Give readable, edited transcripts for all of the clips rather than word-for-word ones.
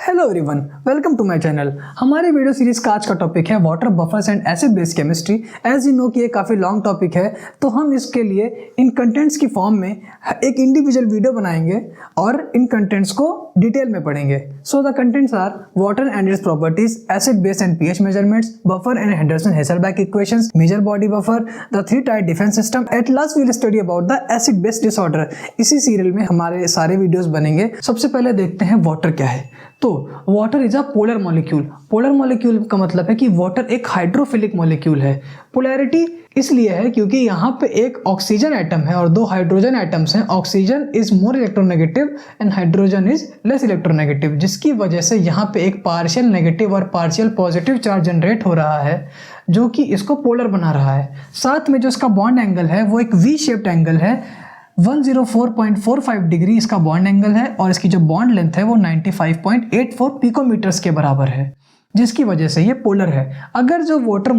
Hello everyone, welcome to my channel. हमारे video series का आज का टॉपिक है water buffers and acid base chemistry. As you know कि ये काफ़ी लॉन्ग टॉपिक है, तो हम इसके लिए इन कंटेंट्स की फॉर्म में एक इंडिविजुअल वीडियो बनाएंगे और इन कंटेंट्स को डिटेल में पढ़ेंगे। So the contents are water and its properties, acid base and pH measurements, buffer and Henderson Hasselbalch equations, major body buffer, the three tier defence system. At last we will study about the acid base disorder. इसी serial में हमारे सारे videos बनेंगे। सबसे पहले देखते हैं water क्या है। तो water is a polar molecule. Polar molecule का मतलब है कि वाटर एक हाइड्रोफिलिक मॉलिक्यूल है। पोलैरिटी इसलिए है क्योंकि यहाँ पे एक ऑक्सीजन एटम है और दो हाइड्रोजन एटम्स हैं। Oxygen is more electronegative and hydrogen is less electronegative, जिसकी वजह से यहाँ पे एक पार्शियल नेगेटिव और पार्शियल पॉजिटिव चार्ज जनरेट हो रहा है, जो कि इसको पोलर बना रहा है। साथ में जो इसका बॉन्ड एंगल है वो एक वी शेप्ड एंगल है। 104.45 डिग्री इसका बॉन्ड एंगल है और इसकी जो बॉन्ड लेंथ है वो 95.84 पिकोमीटर्स के बराबर है, जिसकी वजह से ये पोलर है। अगर जो वाटर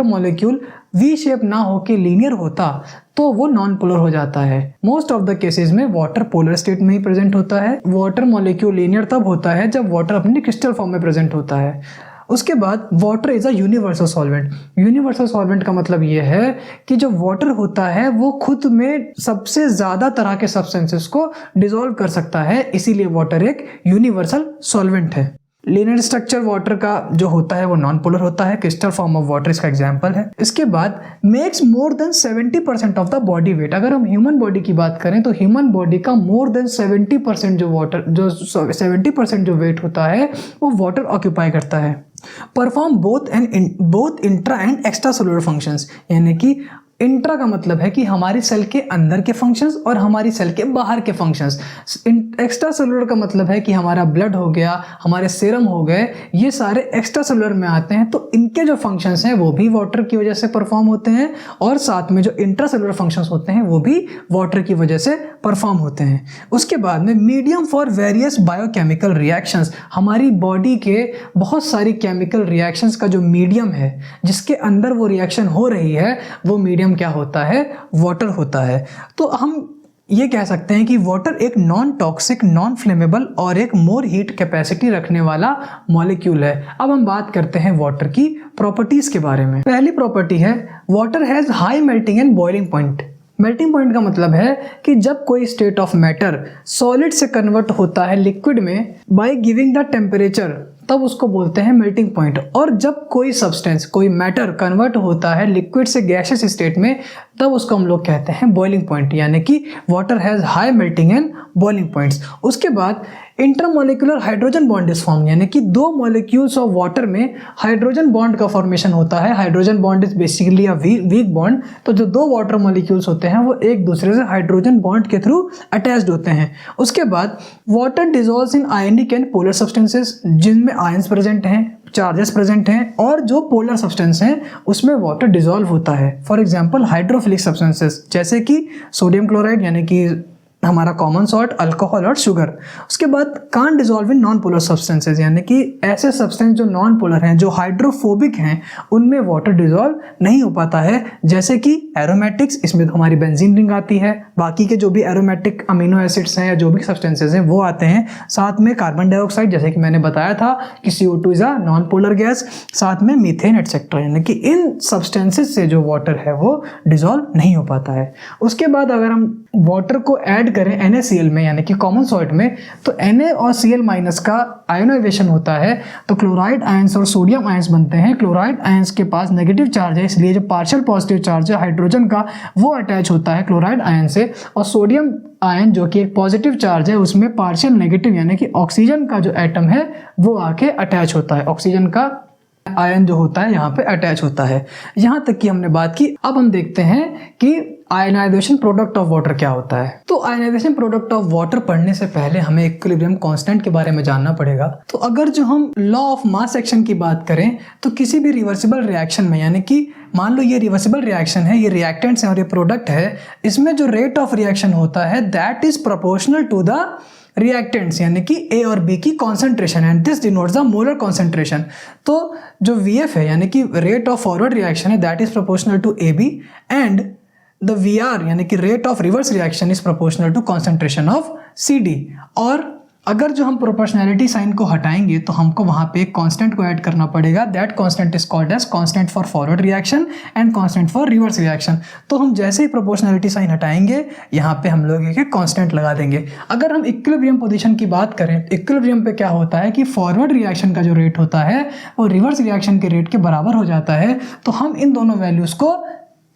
मॉलिक्यूल वी शेप ना होकर लीनियर होता तो वो नॉन पोलर हो जाता है। मोस्ट ऑफ द केसेस में वाटर पोलर स्टेट में ही प्रेजेंट होता है। वाटर मॉलिक्यूल लीनियर तब होता है जब वाटर अपनी क्रिस्टल फॉर्म में प्रेजेंट होता है। उसके बाद water is a universal solvent. Universal solvent का मतलब ये है कि जो वाटर होता है वो खुद में सबसे ज़्यादा तरह के सब्सटेंसेस को डिसॉल्व कर सकता है, इसीलिए वाटर एक यूनिवर्सल सॉल्वेंट है। लीनियर स्ट्रक्चर वाटर का जो होता है वो नॉन पोलर होता है। क्रिस्टल फॉर्म ऑफ वाटर इसका एग्जांपल है। इसके बाद makes more than 70% of the body weight. अगर हम ह्यूमन बॉडी की बात करें तो ह्यूमन बॉडी का मोर देन 70% जो 70% जो वेट होता है वो वाटर ऑक्यूपाई करता है। Perform both intra and extra cellular functions, यानी कि इंट्रा का मतलब है कि हमारी सेल के अंदर के फंक्शंस और हमारी सेल के बाहर के फंक्शंस। एक्स्ट्रा सेलुलर का मतलब है कि हमारा ब्लड हो गया, हमारे सीरम हो गए, ये सारे एक्स्ट्रा सेलुलर में आते हैं, तो इनके जो फंक्शंस हैं वो भी वाटर की वजह से परफॉर्म होते हैं और साथ में जो इंट्रा सेलुलर फंक्शंस होते हैं वो भी वाटर की वजह से परफॉर्म होते हैं। उसके बाद में medium for various biochemical reactions. हमारी बॉडी के बहुत सारी केमिकल रिएक्शंस का जो मीडियम है जिसके अंदर वो रिएक्शन हो रही है वो मीडियम क्या होता है? वाटर होता है। तो हम ये कह सकते हैं कि वाटर एक नॉन टॉक्सिक, नॉन फ्लेमेबल और एक मोर हीट कैपेसिटी रखने वाला मॉलिक्यूल है। अब हम बात करते हैं वाटर की प्रॉपर्टीज के बारे में। पहली प्रॉपर्टी है water has high melting and boiling point. Melting point का मतलब है कि जब कोई स्टेट ऑफ मैटर सॉलिड से कन्वर्ट होता है लिक्विड में बाय गिविंग द टेम्परेचर, तब उसको बोलते हैं मेल्टिंग पॉइंट। और जब कोई सब्सटेंस, कोई मैटर कन्वर्ट होता है लिक्विड से गैसियस स्टेट में, तब उसको हम लोग कहते हैं बॉइलिंग पॉइंट, यानी कि water has high melting and boiling points. उसके बाद intermolecular hydrogen bond is form, यानी कि दो मॉलिक्यूल्स ऑफ वाटर में हाइड्रोजन बॉन्ड का फॉर्मेशन होता है। Hydrogen bond is basically a weak bond. तो जो दो वाटर मॉलिक्यूल्स होते हैं वो एक दूसरे से हाइड्रोजन बॉन्ड के थ्रू अटैच्ड होते हैं। उसके बाद water dissolves in ionic and polar substances, जिनमें आयंस प्रेजेंट हैं, चार्जेस प्रेजेंट हैं, और जो पोलर सब्सटेंस हैं उसमें वाटर डिसॉल्व होता है। फॉर एग्जांपल हाइड्रोफिलिक सब्सटेंसेस जैसे कि सोडियम क्लोराइड, यानी कि हमारा कॉमन सॉल्ट, अल्कोहल और शुगर। उसके बाद can't dissolve in non polar substances, यानी कि ऐसे सब्सटेंस जो नॉन पोलर हैं, जो हाइड्रोफोबिक हैं, उनमें वाटर डिसॉल्व नहीं हो पाता है। जैसे कि एरोमेटिक्स, इसमें तो हमारी बेंजीन रिंग आती है, बाकी के जो भी एरोमेटिक अमीनो एसिड्स हैं या जो भी सब्सटेंसेस हैं वो आते हैं। साथ में कार्बन डाइऑक्साइड, जैसे कि मैंने बताया था कि CO2 is a non polar gas, साथ में मीथेन एटसेट्रा, यानी कि इन सब्सटेंसेस से जो वाटर है वो डिसॉल्व नहीं हो पाता है। उसके बाद अगर हम वाटर को ऐड करें NaCl में, यानी कि कॉमन सॉल्ट में, तो Na और Cl माइनस का आयोनाइजेशन होता है, तो क्लोराइड आयंस और सोडियम आयंस बनते हैं। क्लोराइड आयंस के पास नेगेटिव चार्ज है, इसलिए जो पार्शियल पॉजिटिव चार्ज है हाइड्रोजन का वो अटैच होता है क्लोराइड आयन से, और सोडियम आयन जो कि एक पॉजिटिव चार्ज है उसमें पार्शियल नेगेटिव, यानी कि ऑक्सीजन का जो एटम है वो आके अटैच होता है। ऑक्सीजन का आयन जो होता है यहाँ पे अटैच होता है। यहाँ तक की हमने बात की। अब हम देखते हैं कि आयनाइजेशन प्रोडक्ट ऑफ वाटर क्या होता है। तो आयनाइजेशन प्रोडक्ट ऑफ वाटर पढ़ने से पहले हमें इक्विलिब्रियम कांस्टेंट के बारे में जानना पड़ेगा। तो अगर जो हम लॉ ऑफ मास एक्शन की बात करें तो किसी भी रिवर्सिबल रिएक्शन में, यानी कि मान लो ये रिवर्सिबल रिएक्शन है, ये रिएक्टेंट्स हैं और ये प्रोडक्ट है, इसमें जो रेट ऑफ रिएक्शन होता है that is proportional to the reactants, यानी कि A और B की concentration, and this denotes the molar concentration. तो जो VF है, यानी कि रेट ऑफ फॉरवर्ड रिएक्शन है, that is proportional to AB, and the VR यानी कि rate of reverse reaction is proportional to concentration of CD। और अगर जो हम प्रोपोर्शनैलिटी साइन को हटाएंगे तो हमको वहाँ पे एक कांस्टेंट को ऐड करना पड़ेगा। That constant is called as constant for forward reaction and constant for reverse reaction. तो हम जैसे ही प्रोपोर्शनैलिटी साइन हटाएंगे यहाँ पे हम लोग एक कांस्टेंट लगा देंगे। अगर हम इक्विलिब्रियम पोजीशन की बात करें, इक्विलिब्रियम पे क्या होता है कि फॉरवर्ड रिएक्शन का जो रेट होता है वो रिवर्स रिएक्शन के रेट के बराबर हो जाता है। तो हम इन दोनों वैल्यूज़ को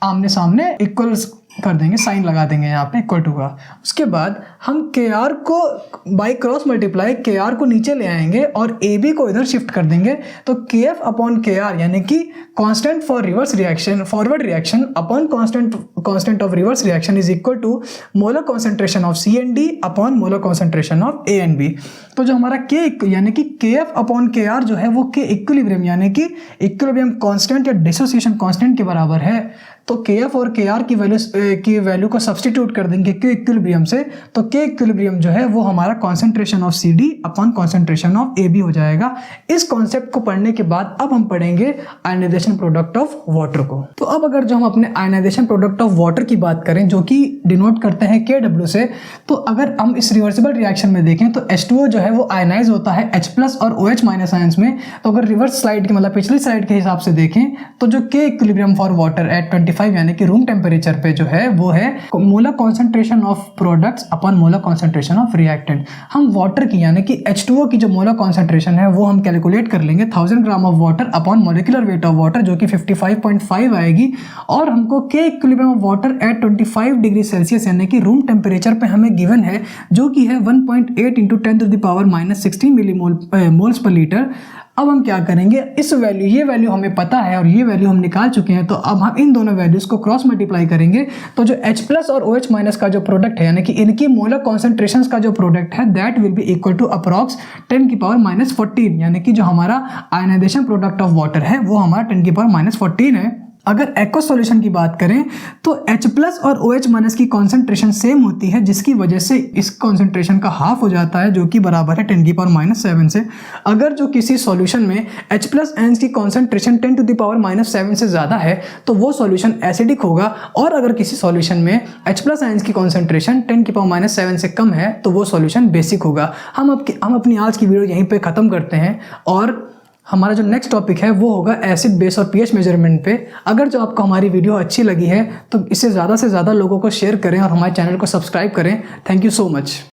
आमने सामने इक्वल्स कर देंगे, साइन लगा देंगे यहाँ पे इक्वल टू का। उसके बाद हम के आर को बाई क्रॉस मल्टीप्लाई के आर को नीचे ले आएंगे और ए बी को इधर शिफ्ट कर देंगे। तो के एफ अपॉन के आर यानी कि constant for reverse reaction forward reaction upon constant of reverse reaction is equal to molar concentration of C and D upon molar concentration of A and B. तो जो हमारा के यानी कि के एफ अपॉन के आर जो है वो के इक्विलिब्रियम यानी कि इक्विलिब्रियम कांस्टेंट या डिसोसिएशन कांस्टेंट के बराबर है। तो के एफ और के आर की वैल्यू को सब्सटीट्यूट कर देंगे के इक्विलिब्रियम से। तो के इक्विलिब्रियम जो है वो हमारा concentration of C D upon concentration of A B हो जाएगा। इस कॉन्सेप्ट को पढ़ने के बाद अब हम पढ़ेंगे आयनाइजेशन प्रोडक्ट ऑफ वाटर को। तो अब अगर जो हम अपने आयनाइजेशन प्रोडक्ट ऑफ वाटर की बात करें जो कि डिनोट करते हैं के डब्ल्यू से, तो अगर हम इस रिवर्सिबल रिएक्शन में देखें तो H2O जो है वो आयनाइज होता है H+ और OH- आयंस में। तो अगर रिवर्स स्लाइड के मतलब पिछली स्लाइड के हिसाब से देखें तो जो के इक्विलिब्रियम फॉर वाटर एट 25 यानी कि रूम टेम्परेचर पे जो है वो है molar concentration of products upon molar concentration of reactant. हम वाटर की यानी कि H2O की जो मोलर कॉन्सेंट्रेशन है वो हम कैलकुलेट कर लेंगे 1000 gram of water upon molecular weight of water जो कि 55.5 आएगी। और हमको के equilibrium of water at 25 degree Celsius यानी कि रूम टेम्परेचर पे हमें गिवन है जो कि है 1.8 इंटू 10⁻⁻16 मिलीमोल्स पर लीटर। अब हम क्या करेंगे, इस वैल्यू ये वैल्यू हमें पता है और ये वैल्यू हम निकाल चुके हैं। तो अब हम इन दोनों वैल्यूज़ को क्रॉस मल्टीप्लाई करेंगे तो जो H+ और OH- का जो प्रोडक्ट है यानी कि इनकी मोलर कॉन्सेंट्रेशंस का जो प्रोडक्ट है that will be equal to approx 10⁻⁻14 यानी कि जो हमारा आयनाइजेशन प्रोडक्ट ऑफ वाटर है वो हमारा 10⁻⁻14 है। अगर एक्वस सॉल्यूशन की बात करें तो H+ और OH- की कॉन्सेंट्रेशन सेम होती है जिसकी वजह से इस कॉन्सेंट्रेशन का हाफ हो जाता है जो कि बराबर है 10⁻⁻7 से। अगर जो किसी सॉल्यूशन में H+ आयंस की कॉन्सेंट्रेशन 10⁻⁻7 से ज़्यादा है तो वो सॉल्यूशन एसिडिक होगा, और अगर किसी सॉल्यूशन में H+ आयंस की कॉन्सेंट्रेशन 10⁻⁻7 से कम है तो वो सॉल्यूशन बेसिक होगा। हम अपनी आज की वीडियो यहीं पर ख़त्म करते हैं और हमारा जो नेक्स्ट टॉपिक है वो होगा एसिड बेस और पीएच मेजरमेंट पे। अगर जो आपको हमारी वीडियो अच्छी लगी है तो इसे ज़्यादा से ज़्यादा लोगों को शेयर करें और हमारे चैनल को सब्सक्राइब करें। Thank you so much.